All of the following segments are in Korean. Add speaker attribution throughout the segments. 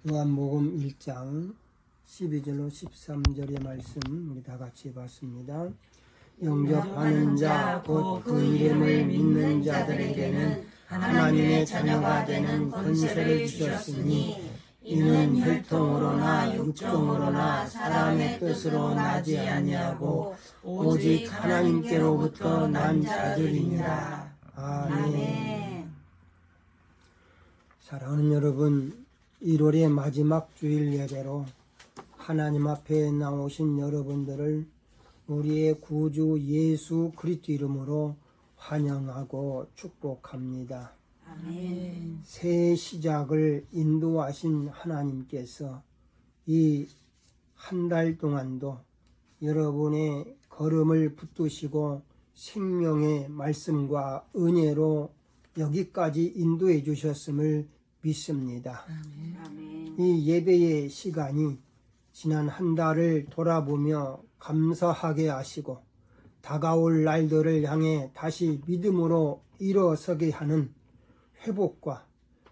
Speaker 1: 요한복음 1장 12절로 13절의 말씀 우리 다 같이 봤습니다. 영접하는 자 곧 그 이름을 믿는 자들에게는 하나님의 자녀가 되는 권세를 주셨으니 이는 혈통으로나 육종으로나 사람의 뜻으로 나지 아니하고 오직 하나님께로부터 난 자들이니라. 아멘. 사랑하는 여러분, 1월의 마지막 주일 예배로 하나님 앞에 나오신 여러분들을 우리의 구주 예수 그리스도 이름으로 환영하고 축복합니다.
Speaker 2: 아멘.
Speaker 1: 새해 시작을 인도하신 하나님께서 이 한 달 동안도 여러분의 걸음을 붙드시고 생명의 말씀과 은혜로 여기까지 인도해 주셨음을 믿습니다.
Speaker 2: 아멘.
Speaker 1: 이 예배의 시간이 지난 한 달을 돌아보며 감사하게 하시고 다가올 날들을 향해 다시 믿음으로 일어서게 하는 회복과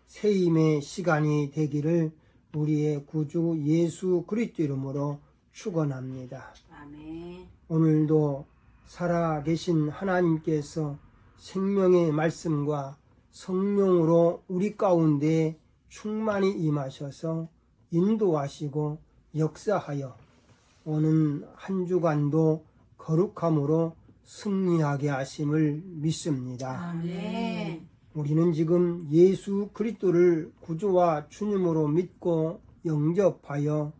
Speaker 1: 새임의 시간이 되기를 우리의 구주 예수 그리스도 이름으로 축원합니다.
Speaker 2: 아멘.
Speaker 1: 오늘도 살아계신 하나님께서 생명의 말씀과 성령으로 우리 가운데 충만히 임하셔서 인도하시고 역사하여 오는 한 주간도 거룩함으로 승리하게 하심을 믿습니다.
Speaker 2: 아멘.
Speaker 1: 우리는 지금 예수 그리스도를 구주와 주님으로 믿고 영접하여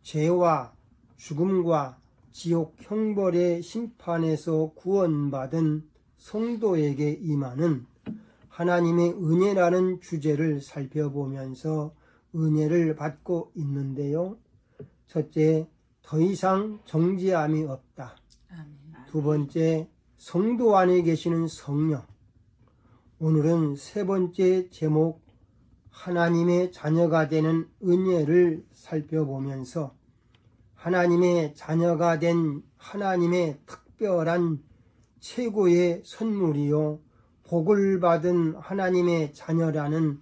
Speaker 1: 죄와 죽음과 지옥 형벌의 심판에서 구원받은 성도에게 임하는 하나님의 은혜라는 주제를 살펴보면서 은혜를 받고 있는데요. 첫째, 더 이상 정죄함이 없다.
Speaker 2: 아멘.
Speaker 1: 두 번째, 성도 안에 계시는 성령. 오늘은 세 번째 제목, 하나님의 자녀가 되는 은혜를 살펴보면서 하나님의 자녀가 된 하나님의 특별한 최고의 선물이요 복을 받은 하나님의 자녀라는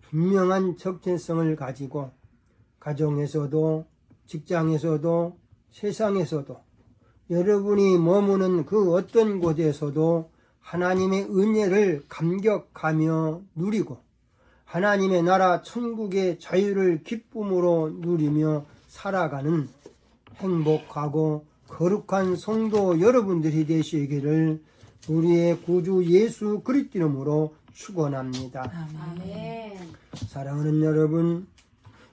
Speaker 1: 분명한 적재성을 가지고 가정에서도 직장에서도 세상에서도 여러분이 머무는 그 어떤 곳에서도 하나님의 은혜를 감격하며 누리고 하나님의 나라 천국의 자유를 기쁨으로 누리며 살아가는 행복하고 거룩한 성도 여러분들이 되시기를 우리의 구주 예수 그리스도 이름으로 축원합니다.
Speaker 2: 아멘.
Speaker 1: 사랑하는 여러분,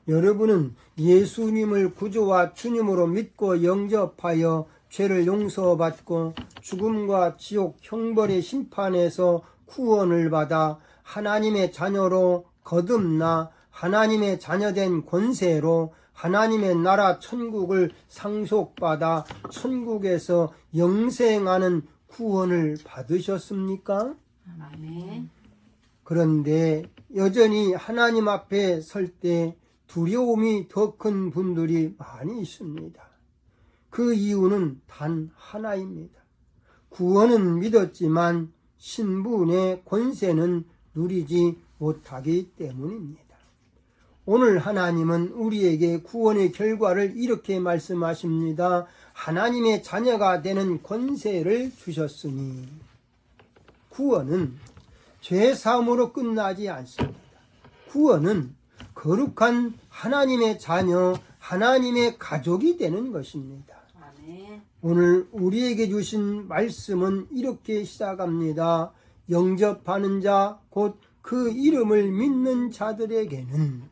Speaker 1: 여러분은 예수님을 구주와 주님으로 믿고 영접하여 죄를 용서받고 죽음과 지옥 형벌의 심판에서 구원을 받아 하나님의 자녀로 거듭나 하나님의 자녀된 권세로 하나님의 나라 천국을 상속받아 천국에서 영생하는 구원을 받으셨습니까?
Speaker 2: 아멘.
Speaker 1: 그런데 여전히 하나님 앞에 설 때 두려움이 더 큰 분들이 많이 있습니다. 그 이유는 단 하나입니다. 구원은 믿었지만 신분의 권세는 누리지 못하기 때문입니다. 오늘 하나님은 우리에게 구원의 결과를 이렇게 말씀하십니다. 하나님의 자녀가 되는 권세를 주셨으니 구원은 죄 사함으로 끝나지 않습니다. 구원은 거룩한 하나님의 자녀, 하나님의 가족이 되는 것입니다.
Speaker 2: 아멘.
Speaker 1: 오늘 우리에게 주신 말씀은 이렇게 시작합니다. 영접하는 자, 곧 그 이름을 믿는 자들에게는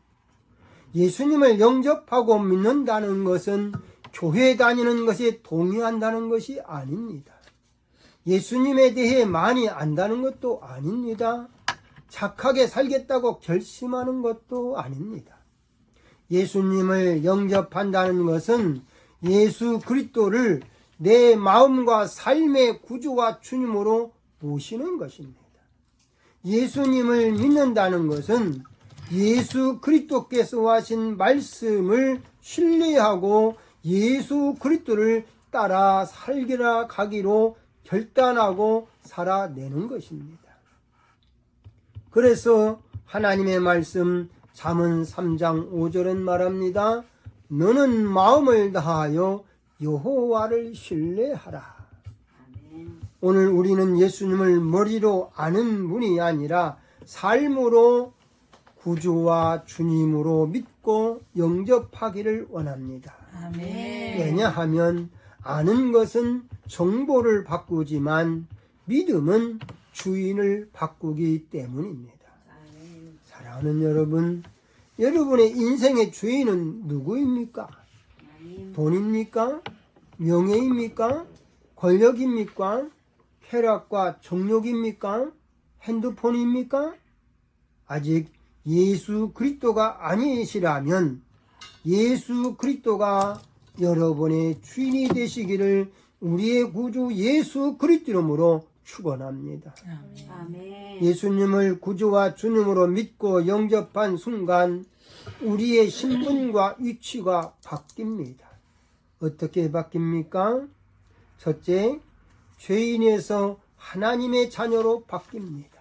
Speaker 1: 예수님을 영접하고 믿는다는 것은 교회 다니는 것에 동의한다는 것이 아닙니다. 예수님에 대해 많이 안다는 것도 아닙니다. 착하게 살겠다고 결심하는 것도 아닙니다. 예수님을 영접한다는 것은 예수 그리스도를 내 마음과 삶의 구주와 주님으로 모시는 것입니다. 예수님을 믿는다는 것은 예수 그리스도께서 하신 말씀을 신뢰하고 예수 그리스도를 따라 살기라 가기로 결단하고 살아내는 것입니다. 그래서 하나님의 말씀 잠언 3장 5절은 말합니다. 너는 마음을 다하여 여호와를 신뢰하라.
Speaker 2: 아멘.
Speaker 1: 오늘 우리는 예수님을 머리로 아는 분이 아니라 삶으로 구주와 주님으로 믿고 영접하기를 원합니다.
Speaker 2: 아멘.
Speaker 1: 왜냐하면 아는 것은 정보를 바꾸지만 믿음은 주인을 바꾸기 때문입니다.
Speaker 2: 아멘.
Speaker 1: 사랑하는 여러분, 여러분의 인생의 주인은 누구입니까?
Speaker 2: 아멘.
Speaker 1: 돈입니까? 명예입니까? 권력입니까? 쾌락과 정욕입니까? 핸드폰입니까? 아직 예수 그리스도가 아니시라면 예수 그리스도가 여러분의 주인이 되시기를 우리의 구주 예수 그리스도 이름으로 축원합니다.
Speaker 2: 아멘.
Speaker 1: 예수님을 구주와 주님으로 믿고 영접한 순간 우리의 신분과 위치가 바뀝니다. 어떻게 바뀝니까? 첫째, 죄인에서 하나님의 자녀로 바뀝니다.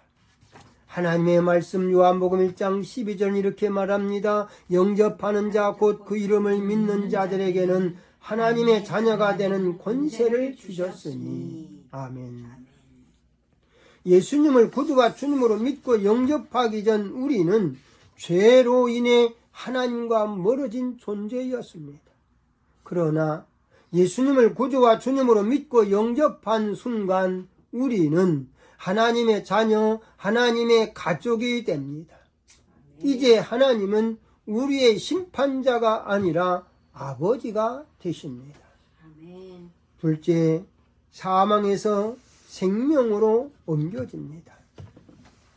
Speaker 1: 하나님의 말씀 요한복음 1장 12절 이렇게 말합니다. 영접하는 자 곧 그 이름을 믿는 자들에게는 하나님의 자녀가 되는 권세를 주셨으니. 아멘. 예수님을 구주와 주님으로 믿고 영접하기 전 우리는 죄로 인해 하나님과 멀어진 존재였습니다. 그러나 예수님을 구주와 주님으로 믿고 영접한 순간 우리는 하나님의 자녀, 하나님의 가족이 됩니다. 이제 하나님은 우리의 심판자가 아니라 아버지가 되십니다.
Speaker 2: 아멘.
Speaker 1: 둘째, 사망에서 생명으로 옮겨집니다.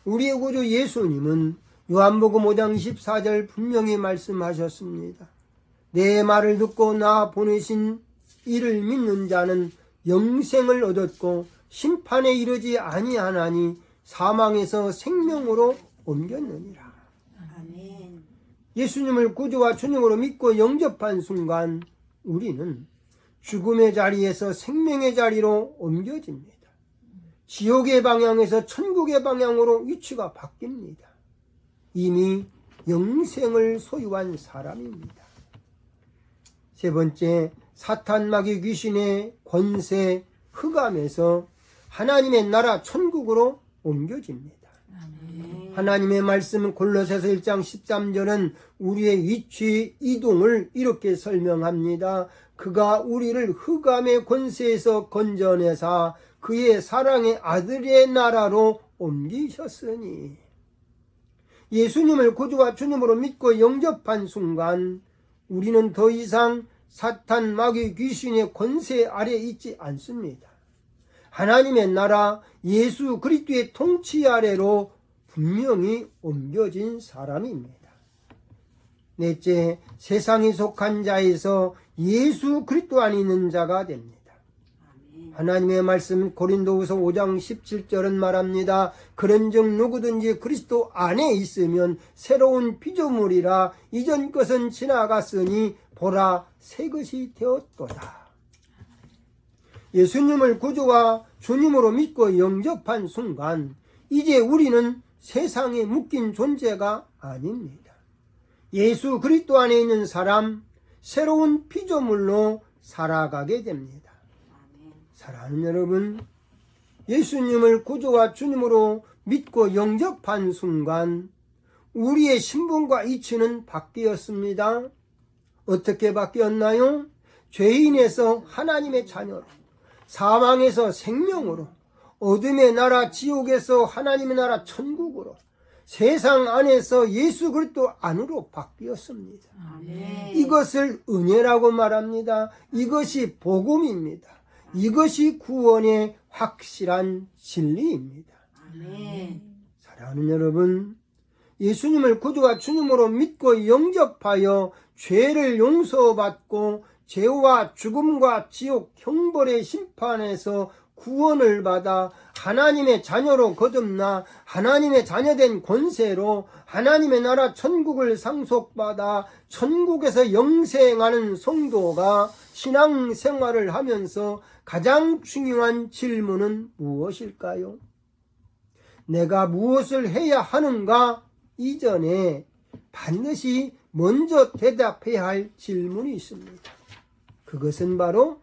Speaker 1: 우리의 구주 예수님은 요한복음 5장 14절 분명히 말씀하셨습니다. 내 말을 듣고 나 보내신 이를 믿는 자는 영생을 얻었고 심판에 이르지 아니하나니 사망에서 생명으로 옮겼느니라.
Speaker 2: 아멘.
Speaker 1: 예수님을 구주와 주님으로 믿고 영접한 순간 우리는 죽음의 자리에서 생명의 자리로 옮겨집니다. 지옥의 방향에서 천국의 방향으로 위치가 바뀝니다. 이미 영생을 소유한 사람입니다. 세 번째, 사탄 마귀 귀신의 권세, 흑암에서 하나님의 나라 천국으로 옮겨집니다.
Speaker 2: 아멘.
Speaker 1: 하나님의 말씀 골로새서 1장 13절은 우리의 위치 이동을 이렇게 설명합니다. 그가 우리를 흑암의 권세에서 건져내사 그의 사랑의 아들의 나라로 옮기셨으니. 예수님을 구주와 주님으로 믿고 영접한 순간 우리는 더 이상 사탄 마귀 귀신의 권세 아래 있지 않습니다. 하나님의 나라 예수 그리스도의 통치 아래로 분명히 옮겨진 사람입니다. 넷째, 세상에 속한 자에서 예수 그리스도 안에 있는 자가 됩니다.
Speaker 2: 아멘.
Speaker 1: 하나님의 말씀 고린도후서 5장 17절은 말합니다. 그런즉 누구든지 그리스도 안에 있으면 새로운 피조물이라 이전 것은 지나갔으니 보라 새 것이 되었도다. 예수님을 구주와 주님으로 믿고 영접한 순간 이제 우리는 세상에 묶인 존재가 아닙니다. 예수 그리스도 안에 있는 사람, 새로운 피조물로 살아가게 됩니다.
Speaker 2: 아멘.
Speaker 1: 사랑하는 여러분, 예수님을 구주와 주님으로 믿고 영접한 순간 우리의 신분과 이치는 바뀌었습니다. 어떻게 바뀌었나요? 죄인에서 하나님의 자녀로, 사망에서 생명으로, 어둠의 나라 지옥에서 하나님의 나라 천국으로, 세상 안에서 예수 그리스도 안으로 바뀌었습니다.
Speaker 2: 아멘.
Speaker 1: 이것을 은혜라고 말합니다. 이것이 복음입니다. 이것이 구원의 확실한 진리입니다.
Speaker 2: 아멘.
Speaker 1: 사랑하는 여러분, 예수님을 구주와 주님으로 믿고 영접하여 죄를 용서받고 죄와 죽음과 지옥 형벌의 심판에서 구원을 받아 하나님의 자녀로 거듭나 하나님의 자녀된 권세로 하나님의 나라 천국을 상속받아 천국에서 영생하는 성도가 신앙생활을 하면서 가장 중요한 질문은 무엇일까요? 내가 무엇을 해야 하는가 이전에 반드시 먼저 대답해야 할 질문이 있습니다. 그것은 바로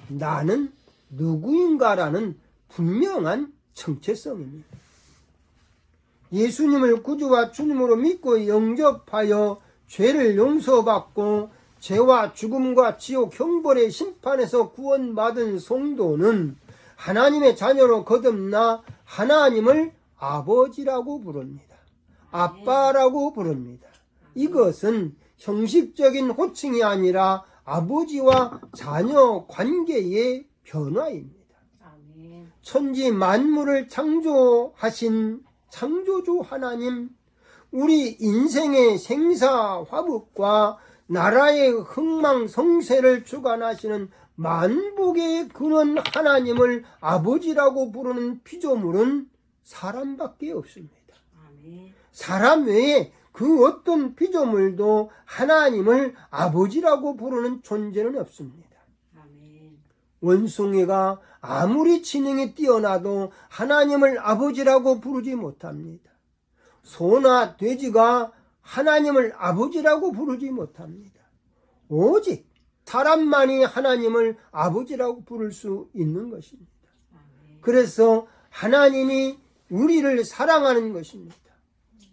Speaker 1: 나는 누구인가라는 분명한 정체성입니다. 예수님을 구주와 주님으로 믿고 영접하여 죄를 용서받고 죄와 죽음과 지옥 형벌의 심판에서 구원받은 성도는 하나님의 자녀로 거듭나 하나님을 아버지라고 부릅니다. 아빠라고 부릅니다. 이것은 형식적인 호칭이 아니라 아버지와 자녀 관계의 변화입니다.
Speaker 2: 아멘.
Speaker 1: 천지 만물을 창조하신 창조주 하나님, 우리 인생의 생사화복과 나라의 흥망성쇠를 주관하시는 만복의 근원 하나님을 아버지라고 부르는 피조물은 사람밖에 없습니다.
Speaker 2: 아멘.
Speaker 1: 사람 외에 그 어떤 피조물도 하나님을 아버지라고 부르는 존재는 없습니다.
Speaker 2: 아멘.
Speaker 1: 원숭이가 아무리 지능이 뛰어나도 하나님을 아버지라고 부르지 못합니다. 소나 돼지가 하나님을 아버지라고 부르지 못합니다. 오직 사람만이 하나님을 아버지라고 부를 수 있는 것입니다.
Speaker 2: 아멘.
Speaker 1: 그래서 하나님이 우리를 사랑하는 것입니다.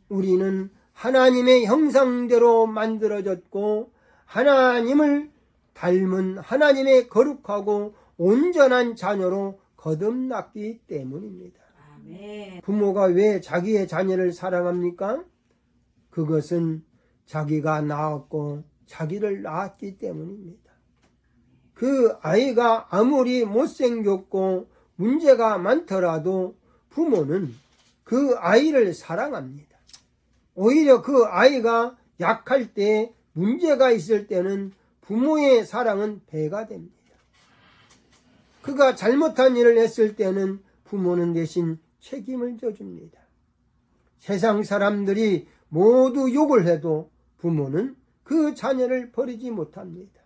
Speaker 1: 우리는 하나님의 형상대로 만들어졌고 하나님을 닮은 하나님의 거룩하고 온전한 자녀로 거듭났기 때문입니다.
Speaker 2: 아멘.
Speaker 1: 부모가 왜 자기의 자녀를 사랑합니까? 그것은 자기가 낳았고 자기를 낳았기 때문입니다. 그 아이가 아무리 못생겼고 문제가 많더라도 부모는 그 아이를 사랑합니다. 오히려 그 아이가 약할 때, 문제가 있을 때는 부모의 사랑은 배가 됩니다. 그가 잘못한 일을 했을 때는 부모는 대신 책임을 져줍니다. 세상 사람들이 모두 욕을 해도 부모는 그 자녀를 버리지 못합니다.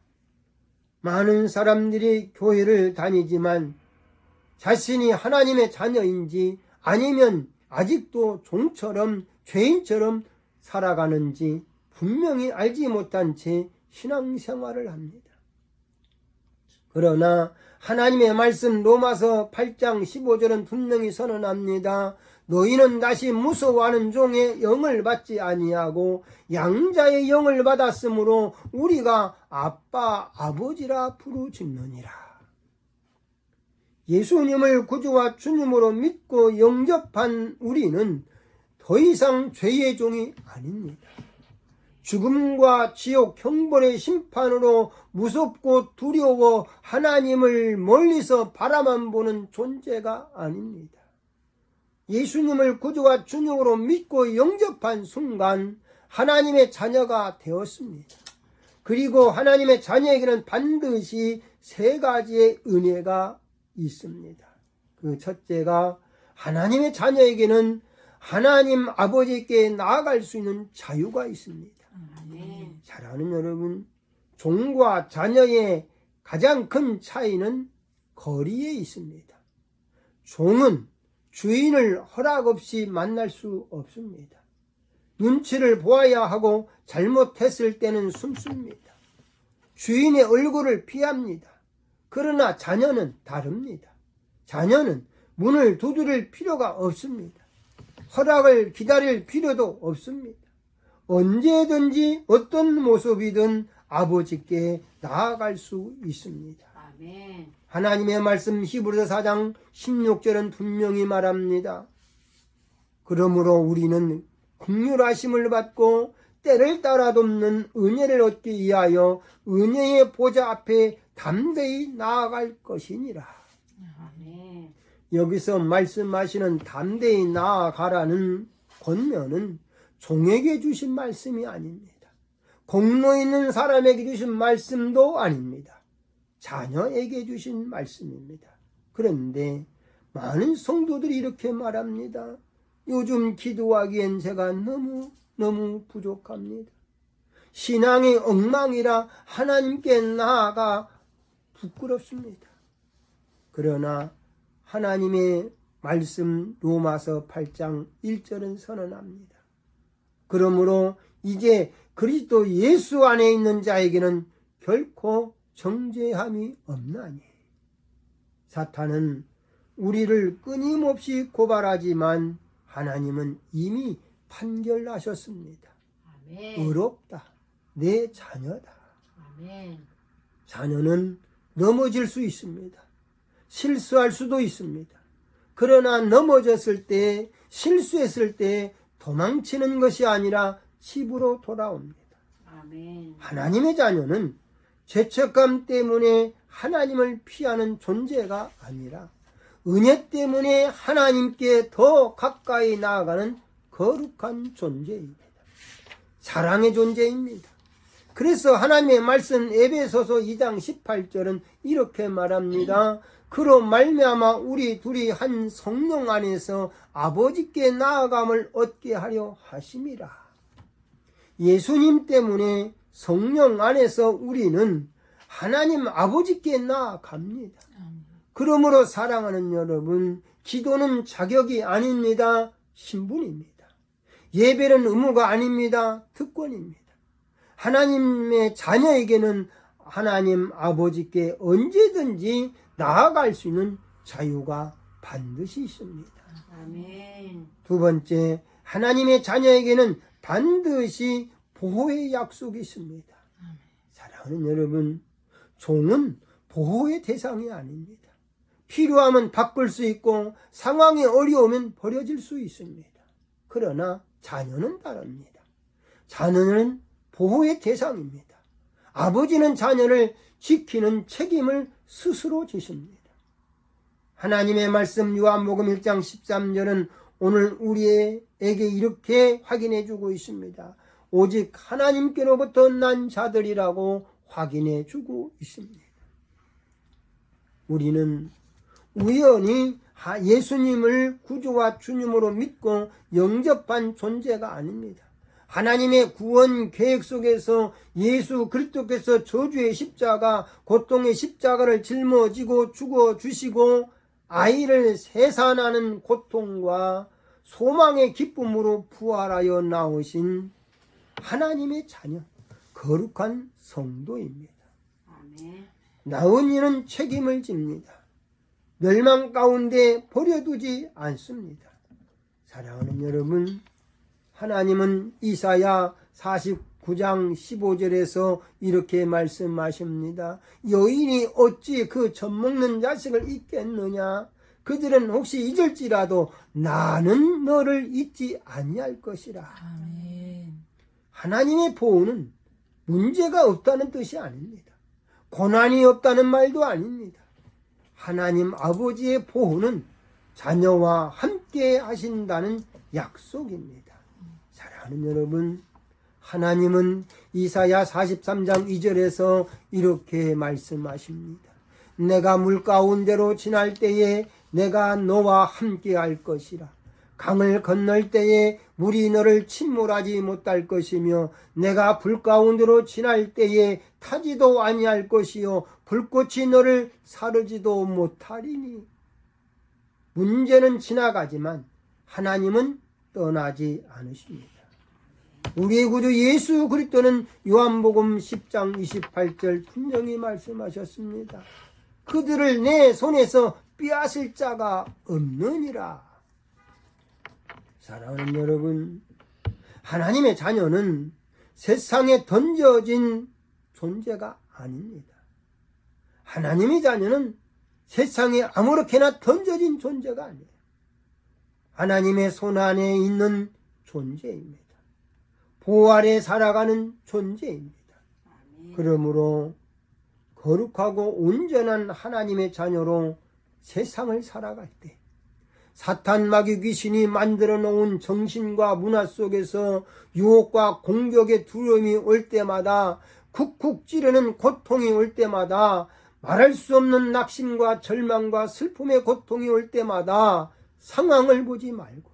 Speaker 1: 많은 사람들이 교회를 다니지만 자신이 하나님의 자녀인지 아니면 아직도 종처럼 죄인처럼 살아가는지 분명히 알지 못한 채 신앙생활을 합니다. 그러나 하나님의 말씀 로마서 8장 15절은 분명히 선언합니다. 너희는 다시 무서워하는 종의 영을 받지 아니하고 양자의 영을 받았으므로 우리가 아빠 아버지라 부르짖느니라. 예수님을 구주와 주님으로 믿고 영접한 우리는 더 이상 죄의 종이 아닙니다. 죽음과 지옥 형벌의 심판으로 무섭고 두려워 하나님을 멀리서 바라만 보는 존재가 아닙니다. 예수님을 구주와 주님으로 믿고 영접한 순간 하나님의 자녀가 되었습니다. 그리고 하나님의 자녀에게는 반드시 세 가지의 은혜가 있습니다. 그 첫째가 하나님의 자녀에게는 하나님 아버지께 나아갈 수 있는 자유가 있습니다.
Speaker 2: 아멘.
Speaker 1: 잘 아는 여러분, 종과 자녀의 가장 큰 차이는 거리에 있습니다. 종은 주인을 허락 없이 만날 수 없습니다. 눈치를 보아야 하고 잘못했을 때는 숨습니다. 주인의 얼굴을 피합니다. 그러나 자녀는 다릅니다. 자녀는 문을 두드릴 필요가 없습니다. 허락을 기다릴 필요도 없습니다. 언제든지 어떤 모습이든 아버지께 나아갈 수 있습니다.
Speaker 2: 아멘.
Speaker 1: 하나님의 말씀 히브리서 4장 16절은 분명히 말합니다. 그러므로 우리는 긍휼하심을 받고 때를 따라 돕는 은혜를 얻기 위하여 은혜의 보좌 앞에 담대히 나아갈 것이니라.
Speaker 2: 아멘.
Speaker 1: 여기서 말씀하시는 담대히 나아가라는 권면은 종에게 주신 말씀이 아닙니다. 공로 있는 사람에게 주신 말씀도 아닙니다. 자녀에게 주신 말씀입니다. 그런데 많은 성도들이 이렇게 말합니다. 요즘 기도하기엔 제가 너무 부족합니다. 신앙이 엉망이라 하나님께 나아가 부끄럽습니다. 그러나 하나님의 말씀 로마서 8장 1절은 선언합니다. 그러므로 이제 그리스도 예수 안에 있는 자에게는 결코 정죄함이 없나니. 사탄은 우리를 끊임없이 고발하지만 하나님은 이미 판결하셨습니다.
Speaker 2: 아멘.
Speaker 1: 의롭다. 내 자녀다.
Speaker 2: 아멘.
Speaker 1: 자녀는 넘어질 수 있습니다. 실수할 수도 있습니다. 그러나 넘어졌을 때, 실수했을 때 도망치는 것이 아니라 집으로 돌아옵니다.
Speaker 2: 아멘.
Speaker 1: 하나님의 자녀는 죄책감 때문에 하나님을 피하는 존재가 아니라 은혜 때문에 하나님께 더 가까이 나아가는 거룩한 존재입니다. 사랑의 존재입니다. 그래서 하나님의 말씀 에베소서 2장 18절은 이렇게 말합니다. 그로 말미암아 우리 둘이 한 성령 안에서 아버지께 나아감을 얻게 하려 하심이라. 예수님 때문에 성령 안에서 우리는 하나님 아버지께 나아갑니다. 그러므로 사랑하는 여러분, 기도는 자격이 아닙니다. 신분입니다. 예배는 의무가 아닙니다. 특권입니다. 하나님의 자녀에게는 하나님 아버지께 언제든지 나아갈 수 있는 자유가 반드시 있습니다.
Speaker 2: 아멘.
Speaker 1: 두 번째, 하나님의 자녀에게는 반드시 보호의 약속이 있습니다. 사랑하는 여러분, 종은 보호의 대상이 아닙니다. 필요하면 바꿀 수 있고 상황이 어려우면 버려질 수 있습니다. 그러나 자녀는 다릅니다. 자녀는 보호의 대상입니다. 아버지는 자녀를 지키는 책임을 스스로 지십니다. 하나님의 말씀 요한복음 1장 13절은 오늘 우리에게 이렇게 확인해 주고 있습니다. 오직 하나님께로부터 난 자들이라고 확인해 주고 있습니다. 우리는 우연히 예수님을 구주와 주님으로 믿고 영접한 존재가 아닙니다. 하나님의 구원 계획 속에서 예수 그리스도께서 저주의 십자가, 고통의 십자가를 짊어지고 죽어주시고 아이를 생산하는 고통과 소망의 기쁨으로 부활하여 나오신 하나님의 자녀, 거룩한 성도입니다.
Speaker 2: 아멘.
Speaker 1: 나온 이는 책임을 집니다. 멸망 가운데 버려두지 않습니다. 사랑하는 여러분, 하나님은 이사야 49장 15절에서 이렇게 말씀하십니다. 여인이 어찌 그 젖먹는 자식을 잊겠느냐? 그들은 혹시 잊을지라도 나는 너를 잊지 아니할 것이라.
Speaker 3: 아멘.
Speaker 1: 하나님의 보호는 문제가 없다는 뜻이 아닙니다. 고난이 없다는 말도 아닙니다. 하나님 아버지의 보호는 자녀와 함께 하신다는 약속입니다. 사랑하는 여러분, 하나님은 이사야 43장 2절에서 이렇게 말씀하십니다. 내가 물 가운데로 지날 때에 내가 너와 함께 할 것이라. 강을 건널 때에 물이 너를 침몰하지 못할 것이며 내가 불 가운데로 지날 때에 타지도 아니할 것이요 불꽃이 너를 사르지도 못하리니. 문제는 지나가지만 하나님은 떠나지 않으십니다. 우리의 구주 예수 그리스도는 요한복음 10장 28절 분명히 말씀하셨습니다. 그들을 내 손에서 빼앗을 자가 없느니라. 사랑하는 여러분, 하나님의 자녀는 세상에 던져진 존재가 아닙니다. 하나님의 자녀는 세상에 아무렇게나 던져진 존재가 아니에요. 하나님의 손 안에 있는 존재입니다. 보호 아래 살아가는 존재입니다. 그러므로 거룩하고 온전한 하나님의 자녀로 세상을 살아갈 때 사탄 마귀 귀신이 만들어 놓은 정신과 문화 속에서 유혹과 공격의 두려움이 올 때마다 쿡쿡 찌르는 고통이 올 때마다 말할 수 없는 낙심과 절망과 슬픔의 고통이 올 때마다 상황을 보지 말고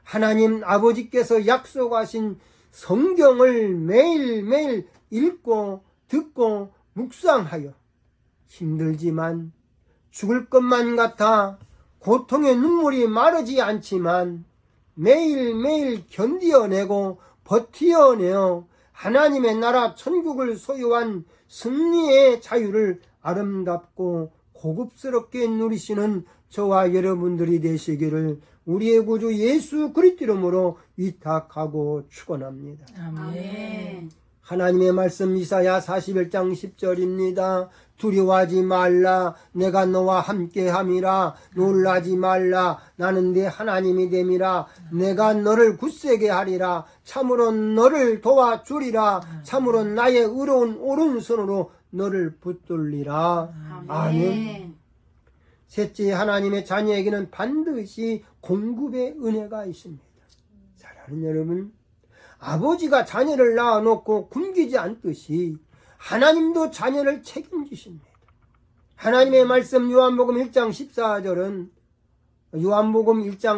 Speaker 1: 하나님 아버지께서 약속하신 성경을 매일매일 읽고 듣고 묵상하여 힘들지만 죽을 것만 같아 고통의 눈물이 마르지 않지만 매일매일 견디어내고 버티어내어 하나님의 나라 천국을 소유한 승리의 자유를 아름답고 고급스럽게 누리시는 저와 여러분들이 되시기를 우리의 구주 예수 그리스도 이름으로 위탁하고 축원합니다.
Speaker 2: 아멘.
Speaker 1: 하나님의 말씀 이사야 41장 10절입니다. 두려워하지 말라. 내가 너와 함께함이라. 놀라지 말라. 나는 네 하나님이 됨이라. 내가 너를 굳세게 하리라. 참으로 너를 도와주리라. 참으로 나의 의로운 오른손으로 너를 붙들리라. 아멘. 셋째, 하나님의 자녀에게는 반드시 공급의 은혜가 있습니다. 사랑하는 여러분, 아버지가 자녀를 낳아놓고 굶기지 않듯이 하나님도 자녀를 책임지십니다. 하나님의 말씀 요한복음 1장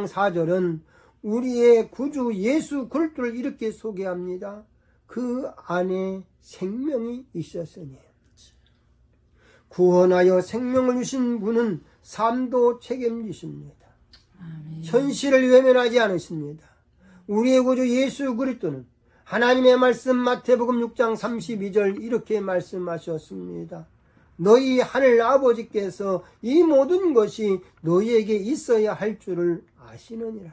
Speaker 1: 4절은 우리의 구주 예수 그리스도를 이렇게 소개합니다. 그 안에 생명이 있었으니. 구원하여 생명을 주신 분은 삶도 책임지십니다. 현실을 외면하지 않으십니다. 우리의 구주 예수 그리스도는 하나님의 말씀 마태복음 6장 32절 이렇게 말씀하셨습니다. 너희 하늘 아버지께서 이 모든 것이 너희에게 있어야 할 줄을 아시느니라.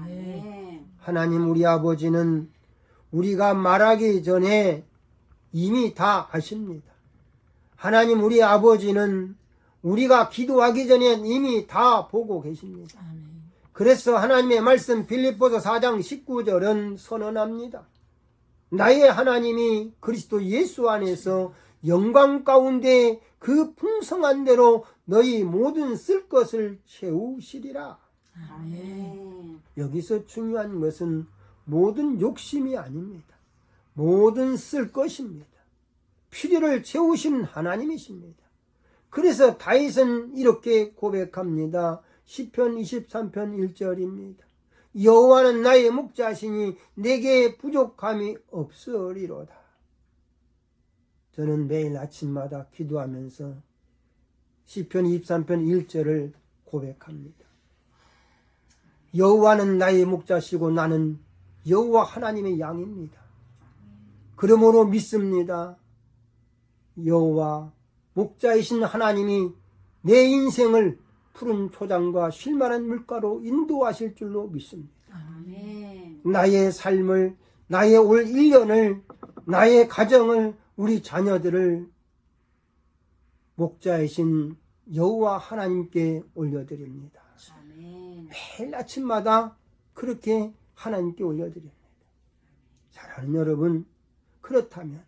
Speaker 2: 아멘.
Speaker 1: 하나님 우리 아버지는 우리가 말하기 전에 이미 다 아십니다. 하나님 우리 아버지는 우리가 기도하기 전에 이미 다 보고 계십니다. 그래서 하나님의 말씀 빌립보서 4장 19절은 선언합니다. 나의 하나님이 그리스도 예수 안에서 영광 가운데 그 풍성한 대로 너희 모든 쓸 것을 채우시리라.
Speaker 2: 아멘.
Speaker 1: 여기서 중요한 것은 모든 욕심이 아닙니다. 모든 쓸 것입니다. 필요를 채우신 하나님이십니다. 그래서 다윗은 이렇게 고백합니다. 시편 23편 1절입니다. 여호와는 나의 목자시니 내게 부족함이 없으리로다. 저는 매일 아침마다 기도하면서 시편 23편 1절을 고백합니다. 여호와는 나의 목자시고 나는 여호와 하나님의 양입니다. 그러므로 믿습니다. 여호와 목자이신 하나님이 내 인생을 푸른 초장과 쉴만한 물가로 인도하실 줄로 믿습니다.
Speaker 2: 아멘.
Speaker 1: 나의 삶을, 나의 올 1년을, 나의 가정을, 우리 자녀들을 목자이신 여호와 하나님께 올려드립니다.
Speaker 2: 아멘.
Speaker 1: 매일 아침마다 그렇게 하나님께 올려드립니다. 사랑하는 여러분, 그렇다면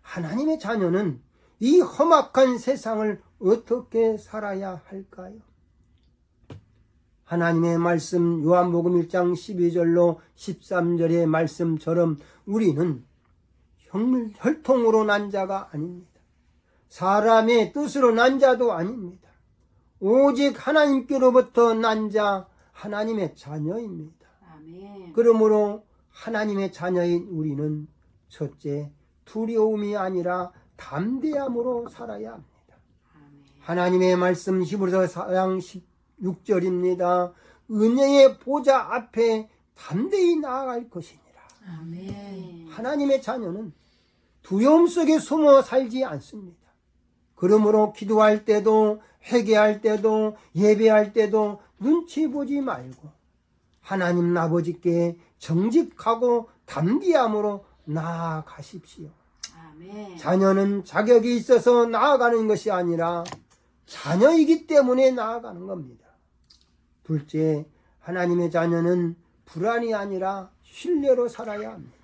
Speaker 1: 하나님의 자녀는 이 험악한 세상을 어떻게 살아야 할까요? 하나님의 말씀 요한복음 1장 12절로 13절의 말씀처럼 우리는 혈통으로 난 자가 아닙니다. 사람의 뜻으로 난 자도 아닙니다. 오직 하나님께로부터 난 자, 하나님의 자녀입니다.
Speaker 2: 아멘.
Speaker 1: 그러므로 하나님의 자녀인 우리는 첫째, 두려움이 아니라 담대함으로 살아야 합니다.
Speaker 2: 아멘.
Speaker 1: 하나님의 말씀 히브리서 4장 16절입니다. 은혜의 보좌 앞에 담대히 나아갈 것이니라.
Speaker 2: 아멘.
Speaker 1: 하나님의 자녀는 두려움 속에 숨어 살지 않습니다. 그러므로 기도할 때도 회개할 때도 예배할 때도 눈치 보지 말고 하나님 아버지께 정직하고 담대함으로 나아가십시오.
Speaker 2: 아멘.
Speaker 1: 자녀는 자격이 있어서 나아가는 것이 아니라 자녀이기 때문에 나아가는 겁니다. 둘째, 하나님의 자녀는 불안이 아니라 신뢰로 살아야 합니다.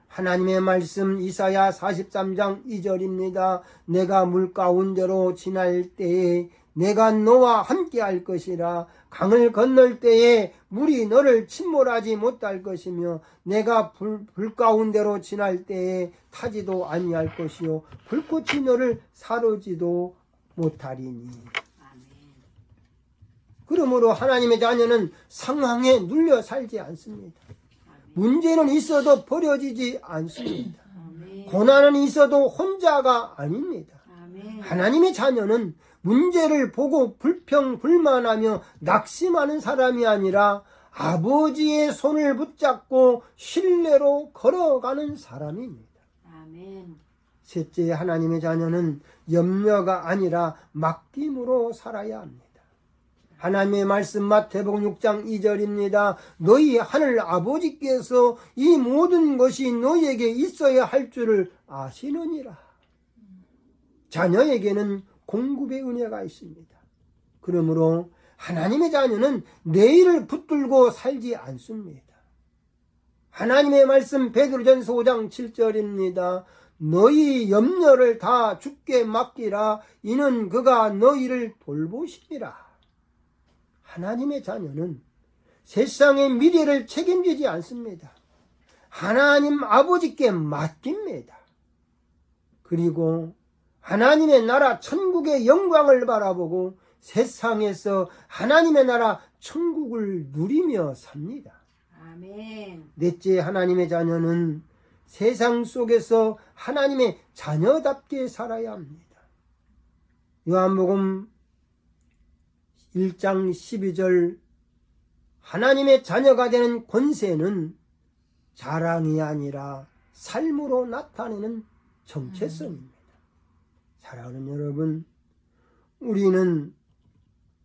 Speaker 1: 하나님의 말씀 이사야 43장 2절입니다. 내가 물 가운데로 지날 때에 내가 너와 함께 할 것이라. 강을 건널 때에 물이 너를 침몰하지 못할 것이며 내가 불 가운데로 지날 때에 타지도 아니할 것이요 불꽃이 너를 사르지도 못하리니.
Speaker 2: 아멘.
Speaker 1: 그러므로 하나님의 자녀는 상황에 눌려 살지 않습니다. 문제는 있어도 버려지지 않습니다.
Speaker 2: 아멘.
Speaker 1: 고난은 있어도 혼자가 아닙니다.
Speaker 2: 아멘.
Speaker 1: 하나님의 자녀는 문제를 보고 불평불만하며 낙심하는 사람이 아니라 아버지의 손을 붙잡고 신뢰로 걸어가는 사람입니다.
Speaker 2: 아멘.
Speaker 1: 셋째, 하나님의 자녀는 염려가 아니라 맡김으로 살아야 합니다. 하나님의 말씀 마태복음 6장 2절입니다. 너희 하늘 아버지께서 이 모든 것이 너희에게 있어야 할 줄을 아시느니라. 자녀에게는 공급의 은혜가 있습니다. 그러므로 하나님의 자녀는 내일을 붙들고 살지 않습니다. 하나님의 말씀 베드로전서 5장 7절입니다. 너희 염려를 다 주께 맡기라. 이는 그가 너희를 돌보시리라. 하나님의 자녀는 세상의 미래를 책임지지 않습니다. 하나님 아버지께 맡깁니다. 그리고 하나님의 나라 천국의 영광을 바라보고 세상에서 하나님의 나라 천국을 누리며 삽니다.
Speaker 2: 아멘.
Speaker 1: 넷째, 하나님의 자녀는 세상 속에서 하나님의 자녀답게 살아야 합니다. 요한복음 1장 12절 하나님의 자녀가 되는 권세는 자랑이 아니라 삶으로 나타내는 정체성입니다. 사랑하는 여러분, 우리는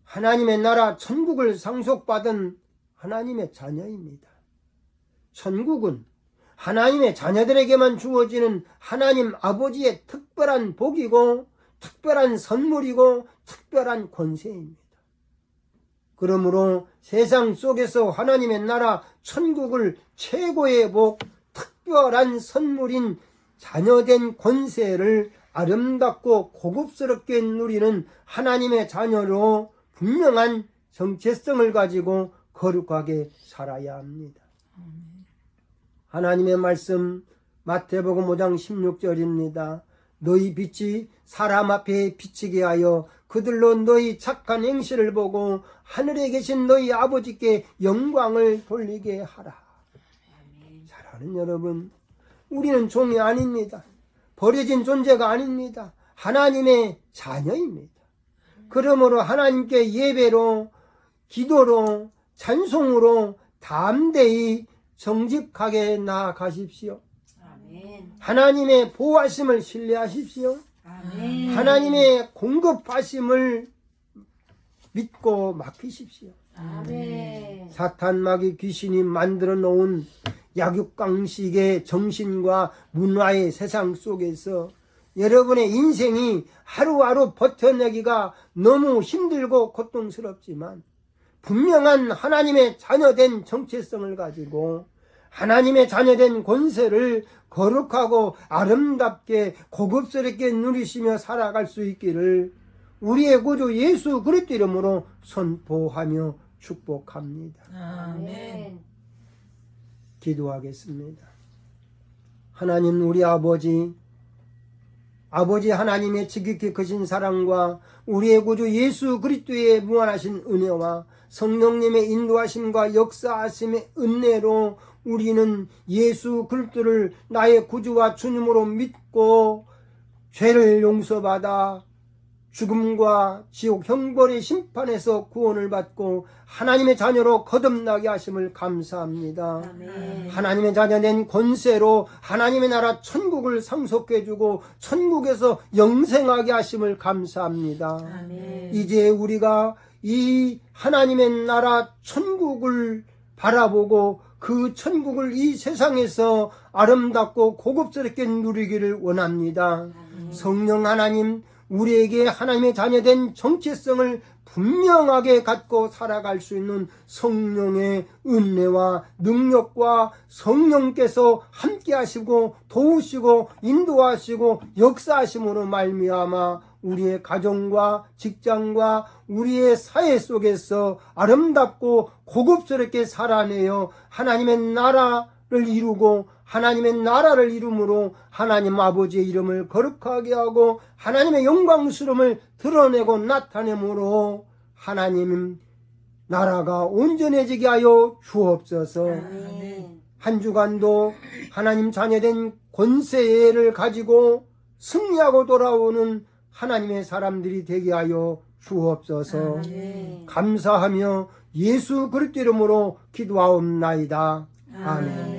Speaker 1: 하나님의 나라 천국을 상속받은 하나님의 자녀입니다. 천국은 하나님의 자녀들에게만 주어지는 하나님 아버지의 특별한 복이고 특별한 선물이고 특별한 권세입니다. 그러므로 세상 속에서 하나님의 나라 천국을 최고의 복, 특별한 선물인 자녀된 권세를 아름답고 고급스럽게 누리는 하나님의 자녀로 분명한 정체성을 가지고 거룩하게 살아야 합니다. 하나님의 말씀 마태복음 5장 16절입니다. 너희 빛이 사람 앞에 비치게 하여 그들로 너희 착한 행실을 보고 하늘에 계신 너희 아버지께 영광을 돌리게 하라. 사랑하는 여러분, 우리는 종이 아닙니다. 버려진 존재가 아닙니다. 하나님의 자녀입니다. 그러므로 하나님께 예배로, 기도로, 찬송으로 담대히 정직하게 나아가십시오.
Speaker 2: 아멘.
Speaker 1: 하나님의 보호하심을 신뢰하십시오.
Speaker 2: 아멘.
Speaker 1: 하나님의 공급하심을 믿고 맡기십시오.
Speaker 2: 아멘.
Speaker 1: 사탄 마귀 귀신이 만들어 놓은 약육강식의 정신과 문화의 세상 속에서 여러분의 인생이 하루하루 버텨내기가 너무 힘들고 고통스럽지만 분명한 하나님의 자녀된 정체성을 가지고 하나님의 자녀된 권세를 거룩하고 아름답게 고급스럽게 누리시며 살아갈 수 있기를 우리의 구주 예수 그리스도 이름으로 선포하며 축복합니다.
Speaker 2: 아멘.
Speaker 1: 기도하겠습니다. 하나님, 우리 아버지 하나님의 지극히 크신 사랑과 우리의 구주 예수 그리스도의 무한하신 은혜와 성령님의 인도하심과 역사하심의 은혜로 우리는 예수 그리스도를 나의 구주와 주님으로 믿고 죄를 용서받아 죽음과 지옥 형벌의 심판에서 구원을 받고 하나님의 자녀로 거듭나게 하심을 감사합니다.
Speaker 2: 아멘.
Speaker 1: 하나님의 자녀된 권세로 하나님의 나라 천국을 상속해주고 천국에서 영생하게 하심을 감사합니다.
Speaker 2: 아멘.
Speaker 1: 이제 우리가 이 하나님의 나라 천국을 바라보고 그 천국을 이 세상에서 아름답고 고급스럽게 누리기를 원합니다. 성령 하나님, 우리에게 하나님의 자녀된 정체성을 분명하게 갖고 살아갈 수 있는 성령의 은혜와 능력과 성령께서 함께 하시고 도우시고 인도하시고 역사하심으로 말미암아 우리의 가정과 직장과 우리의 사회 속에서 아름답고 고급스럽게 살아내어 하나님의 나라를 이루고 하나님의 나라를 이름으로 하나님 아버지의 이름을 거룩하게 하고 하나님의 영광스러움을 드러내고 나타내므로 하나님 나라가 온전해지게 하여 주옵소서.
Speaker 2: 아멘.
Speaker 1: 한 주간도 하나님 자녀된 권세를 가지고 승리하고 돌아오는 하나님의 사람들이 되게 하여 주옵소서.
Speaker 2: 아멘.
Speaker 1: 감사하며 예수 그리스도 이름으로 기도하옵나이다. 아멘.